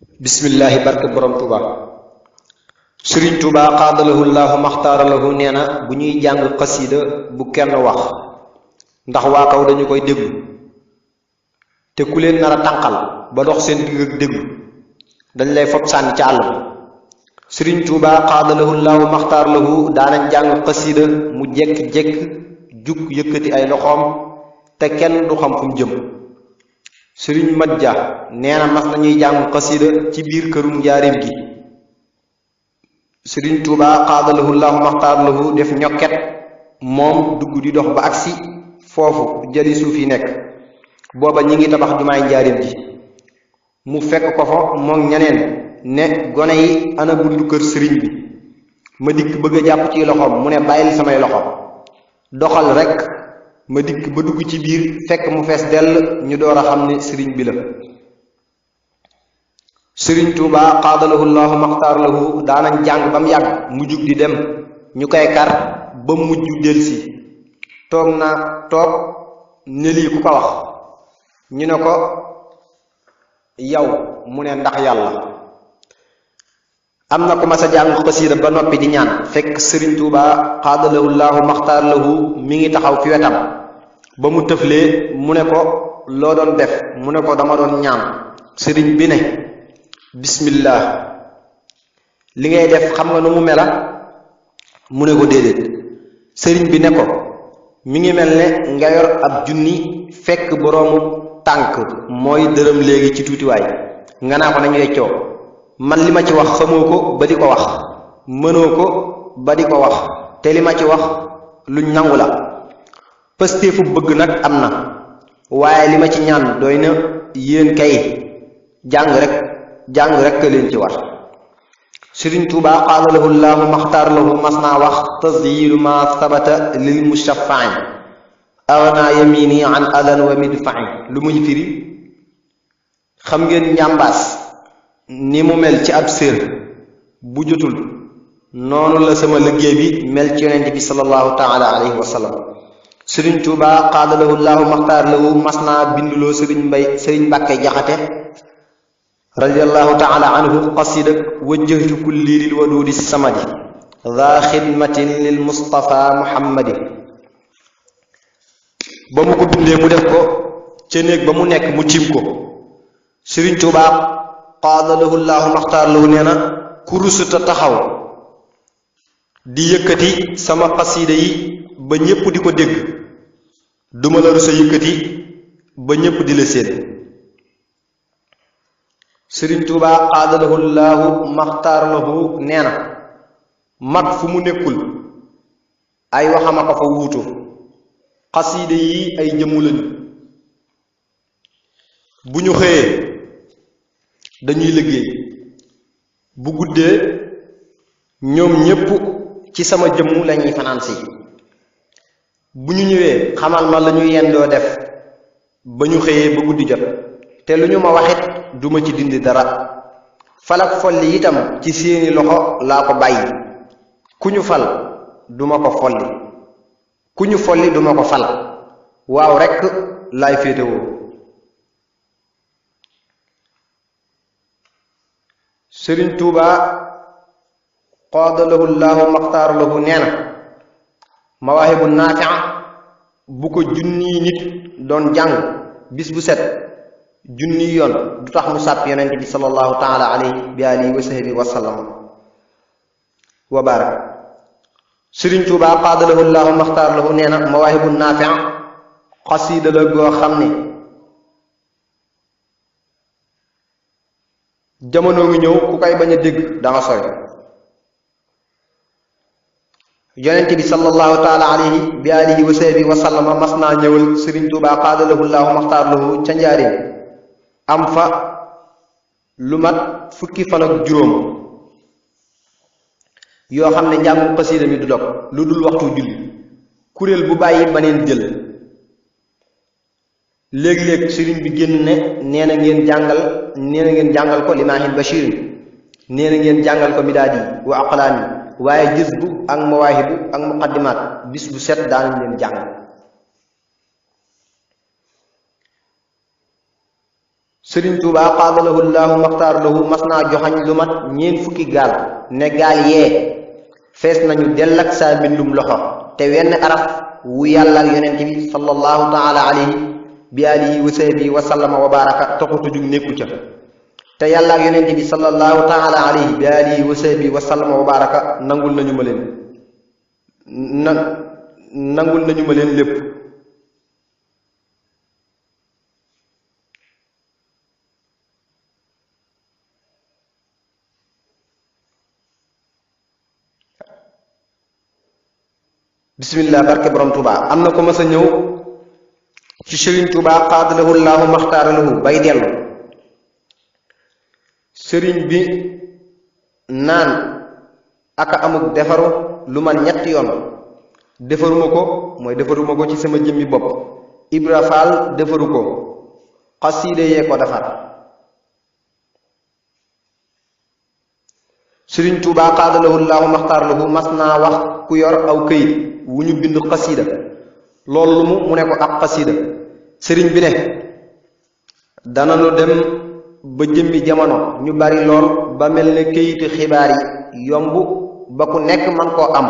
bismillahi barke borom Touba Serigne Touba qaadalahu llaahu maxtaaralahu nee na bu ñuy jàng xasida bu kenn wax ndax waa kaw dañu koy déglu te ku leen nar a tànqal ba dox seen digg ak déglu dañ lay fob sànni ca àll bi. Serigne Touba qaadalahu llaahu maxtaaralahu daanañ jàng xasida mu jekk-jekk jug yëkkati ay loxoom te kenn du xam fu mu jëm. Sëriñ Mat Ja nee na mas nañuy jàng xasida ci biir kërum njaareem gi. Sëriñ Tuuba qaadalahu llaahu maxtaaralahu def ñokket moom dugg di dox ba agsi foofu jëli suuf yi nekk booba ñi ngi tabax jumaay njaareem ji. mu fekk ko fa moom ñeneen ne gone yi ana buntu kër sëriñ bi. ma dikk bëgg a jàpp ci loxoom mu ne bàyyil samay loxo doxal rekk. ma dikk ba dugg ci biir fekk mu fees dell ñu door a xam ne sëriñ bi la. Sëriñ Tuuba qaadalahu llaahu maxtaaralahu daanañ jàng ba mu yàgg mu jug di dem ñu koy kar ba mujj delsi toog ne lii ku ko wax ñu ne ko yow mu ne ndax yàlla. am na ku mas a jàng xasiida ba noppi di ñaan fekk Sëriñ Tuuba qaadalahu llaahu maxtaaralahu mi ngi taxaw fi wetam ba mu tëflee mu ne ko loo doon def mu ne ko dama doon ñaan. sëriñ bi ne bismillah li ngay def xam nga nu mu mela mu ne ko déedéet. sëriñ bi ne ko mi ngi mel ne nga yor ab junni fekk boroomu tànk mooy dërëm léegi ci tuutiwaay nga naa ko nañu weccoo man li ma ci wax xamoo ko ba di ko wax mënoo ko ba di ko wax te li ma ci wax luñ nangu la. pëstéefu bëgg nag am na waaye li ma ci ñaan doy na yéen kay jàng rek ka leen ci war. Sëriñ Tuuba qaadalahu llaahu maxtaaralahu mas naa wax tasyilu ma sabata lil mushaffa'i aghnaa yamini an adan wa midfa'i lu muy firi xam ngeen njàmbaas ni mu mel ci ab séer bu jotul noonu la sama liggéey bi mel ci yonent bi sallallahu taala alayhi wa sallam. Sëriñ Tuuba qaadalahu llaahu maxtaaralahu mas naa binduloo sëriñ Mbàkke Jaxate radiyallahu taala anhu qasida wajjahtu kulli lil waduudi samadi daa xidmatin lil mustafa muhammadi. ba mu ko bindee mu def ko ca néeg ba mu nekk mu tiim ko. Sëriñ Tuuba qaadalahu llaahu maxtaaralahu nee na ku rusuta taxaw di yëkkati sama xasida yi ba ñépp di ko dégg duma la rusa yëkkati ba ñépp di la séen. Sëriñ Tuuba qaadalahu llaahu maxtaaralahu nee na mag fu mu nekkul ay waxama ko fa wuutu xasida yi ay jëmmu lañu bu ñu xëyee dañuy liggéey bu guddee ñoom ñépp ci sama jëmm lañuy fanaan si bu ñu ñëwee xamal ma lañuy yendoo def ba ñu xëyee ba guddi jot te lu ñu ma waxit duma ci dindi dara. falak folli itam ci seeni loxo laa ko bàyyi ku ñu fal duma ko folli ku ñu folli duma ko fal waaw rekk laay féetewoo. Sëriñ Tuuba qaadalahu llaahu maxtaaralahu nee na mawaahibu naafi'a bu ko junniy nit doon jàng bis bu set junniy yoon du tax mu sàpp yonent bi sallallahu taala alayhi bi alihi wa sahbihi wa sallam wa barak. Sëriñ Tuuba qaadalahu llaahu maxtaaralahu nee na mawaahibu naafi'a xasiida la goo xam ne jamono ngi ñëw ku koy bañ a dégg da nga sori. yonent bi sallallahu taala alayhi bi alihi wa sahbihi wa sallama mas naa ñëwal Sëriñ Tuuba qaadalahu llaahu maxtaaralahu ca njaareem am fa lu mat fukki fan ak juróom yoo xam ne njàngu xasiida mi du dog lu dul waxtu julli kuréel bu bàyyi baneen jël. léeg-léeg sëriñ bi génn ne nee na ngeen jàngal ko limaahin bashirin nee na ngeen jàngal ko midaadi wa aqlaami waaye jësbu ak mawaahibu ak muqaddimaat bis bu set daanañ leen jàng. Sëriñ Tuubaa qaadalahu llaahu maxtaar lahu mas naa joxañ lu mat ñeent fukki gaal ne gaal yee fees nañu dell ak saa mbindum loxo te wenn araf wu yàlla ak yonent bi sallallahu taala alayhi bi alihi wa sahbihi wa sallama wa baraka taxutu jug nekku ca te yàlla ak yonent bi sallallahu taala alayhi bi alihi wa sahbihi wa sallama wa baraka nangul nañu ma leen nangul nañu ma leen lépp. bismillah barke borom Touba am na ko mas a ñëw ci Sëriñ Touba qaadalahu llaahu maxtaaralahu bay dellu sëriñ bi naan aka amuk defaru lu man ñetti yoon defaruma ko mooy defaruma ko ci sama jëmmi bopp Ibra Faal defaru ko xasiide yee ko defar Sëriñ Touba qaadalahu llaahu maxtaaralahu mas naa wax ku yor aw këyit wu ñu bind xasiida loolu mu ne ko ab xasiida sëriñ bi ne dananu dem ba jëmmi jamono ñu bari lool ba mel ne këyiti xibaar yi yomb ba ku nekk man koo am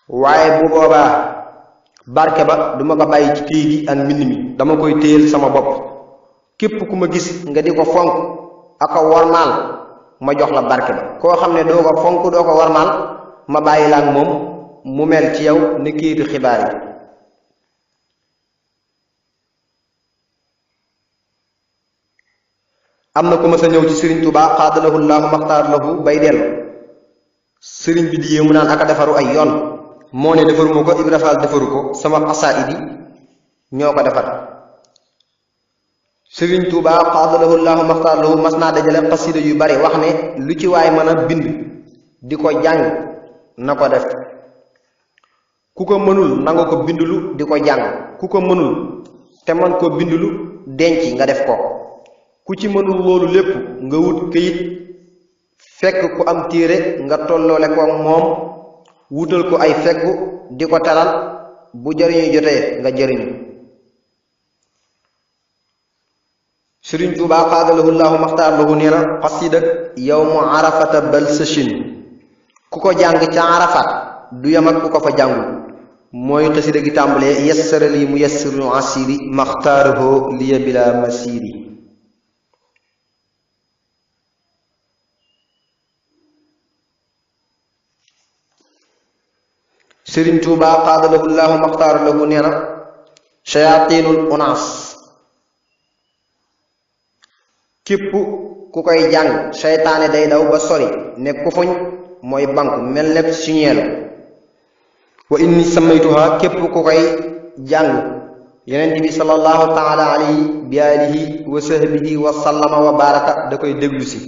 waaye bu boobaa barke ba duma ko bàyyi ci këyit yi ak mbind mi dama koy téyel sama bopp képp ku ma gis nga di ko fonk aka warmaal ma jox la barke ba koo xam ne doo ko fonk doo ko warmaal ma bàyyi la ak moom mu mel ci yow ni kiitu xibaar yi am na ku ma sa ñëw ci Sëriñ Tuubaa qaadalahu llaahu maxtaar lahu bay dellu sëriñ bi di yéemu naan aka defaru ay yoon moo ne defaruma ko Ibra Faal defaru ko sama xasaayid yi ñoo ko defar Sëriñ Tuubaa qaadalahu llaahu maxtaar lahu mas naa dajale xasida yu bari wax ne lu ci waay mën a bind di ko jàng na ko def ku ko mënul nanga ko bindulu di ko jàng ku ko mënul te man ko bindulu denc nga def ko ku ci mënul loolu lépp nga wut këyit fekk ku am téere nga tolloole ko moom wutal ko ay feggu di ko talal bu jariñu jotee nga jariñu Sëriñ Tuubaa qaadalahu llaahu maxtaar lahu nee na xasida yawmu arafata bal sëchin ku ko jàng ca arafat du yam ak ku ko fa jàngul mooy xasida gi tàmbalee yassara li mu yassiru asiri maxtaarahoo liya bila masiri Sëriñ Tuubaa qaadalahu llaahu maxtaar lahu nee na shayaatiinul unaas képp ku koy jàng seytaane day daw ba sori ne kufuñ mooy banku mel nepp siñeelu wa inni samaytuha képp ku koy jàng yonent bi sallallahu taala alayhi bi alihi wa sahbihi wa sallama wa baraka da koy déglu si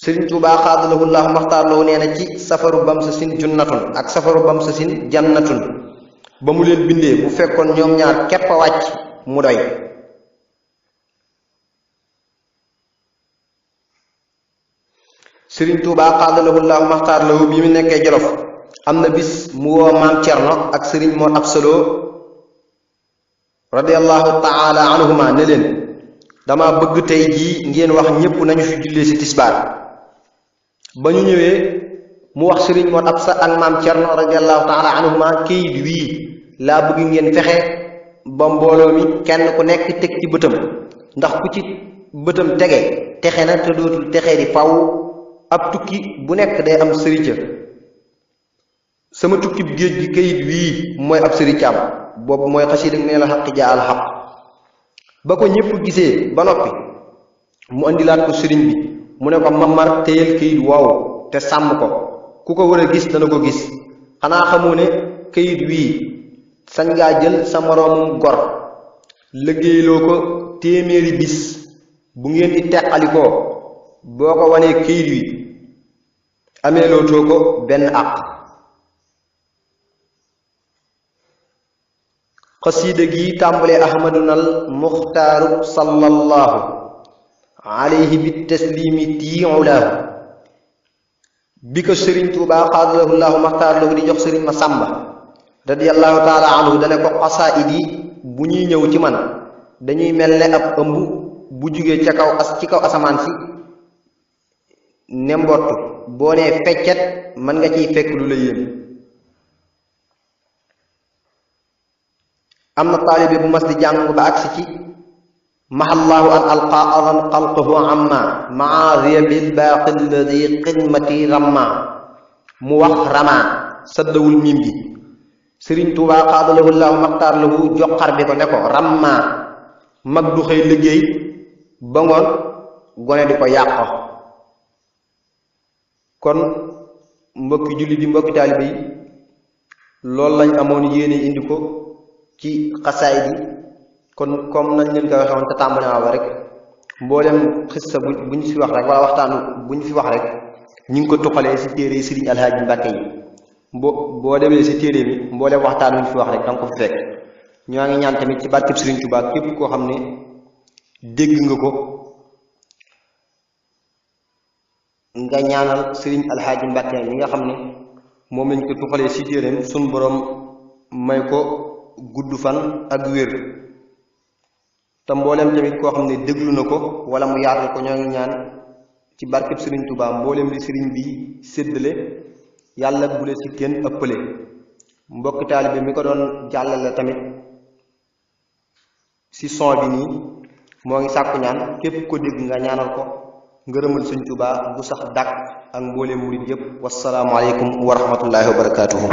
Sëriñ Tuubaa qaadalahu llaahu maxtaar lahu nee na ci safaru bam sa sin junnatun ak safaru bam sa sin jannatun ba mu leen bindee bu fekkoon ñoom ñaar képp a wàcc mu doy Sëriñ Tuubaa qaadalahu llaahu maxtaar lahu bi mu nekkee Jolof am na bis mu woo maam Cerno ak sëriñ Mor Absalo radiyallahu taala anhuma ne leen dama bëgg tey jii ngeen wax ñépp nañu fi jullee ci tisbaar ba ñu ñëwee mu wax sëriñ Mor Absa ak maam Cerno radiyallahu taala anhuma kayit wii laa bëgg ngeen fexe ba mbooloo mi kenn ku nekk teg ci bëtam ndax ku ci bëtam tege texe na te dootul texe di faw ab tukki bu nekk day am sërica sama tukki géej gi kayit wii mooy ab sëricaam boobu mooy xasida nee la xaqi jaa al xaq ba ko ñépp gisee ba noppi mu indilaat ko sëriñ bi mu ne ko mamar téyel kayit woowu te sàmm ko ku ko war a gis dana ko gis xanaa xamoo ne kayit wii sañ ngaa jël sa moroomum gor liggéeyloo ko téeméeri bis bu ngeen di teqalikoo boo ko wanee kayit wi ameelootoo ko benn àq xasiida gi tàmbalee ahmadunal muxtaaru sallallahu alayhi bi taslimi tiiulaahu bi ko Sëriñ Tuubaa qaadalahu llaahu maxtaar lahu di jox sëriñ Masamba radiyallahu taala anhu dane ko xasaayid yi bu ñuy ñëw ci man dañuy mel ne ab ëmb bu jugee ca kaw ci kaw asamaan si ne mbott boo nee feccet mën nga ciy fekk lu la yéem. am na taalibe bu mas di jàng ba agsi ci mahallaahu an alqa adan xalqahu amma maariya bil baaqi alladi xidmati ramma mu wax rama saddawul miim gi Sëriñ Tuubaa xaadalahu llaahu maxtaar lahu joxar bi ko ne ko ramma mag du xëy liggéey ba ngoon gone di ko yàq. kon mbokki julli di mbokki taalibe yi loolu lañ amoon yéene indi ko ci xasaay bi kon comme nañ leen ko waxee woon te tàmbali ba rek mboolem xissa buñ fi wax rek wala waxtaanu buñ fi wax rek ñu ngi ko tuxalee si téere Sëriñ Alhaaji Mbàkke yi boo demee si téere bi mboolem waxtaan wuñ fi wax rek danga ko fi fekk. ñoo ngi ñaan tamit ci barkeb Sëriñ Tuubaa képp koo xam ne dégg nga ko nga ñaanal Sëriñ Alhaaji Mbàkke mi nga xam ne moom lañ ko tuxalee si téereem sun borom may ko gudd fan ak wér. te mboolem tamit koo xam ne déglu na ko wala mu yaatal ko ñoo ngi ñaan ci barkeb Sëriñ Tuubaa mboolem li sëriñ bi séddale yàlla bu le si kenn ëppale. mbokki taalibe mi ko doon jàllale tamit si son bi nii moo ngi sàkku ñaan képp ko dégg nga ñaanal ko ngërëmal Sëriñ Tuubaa bu sax dàkk ak mboolem murit yépp. wassalaamu aleykum wa rahmatullahi wa barakaatuhu.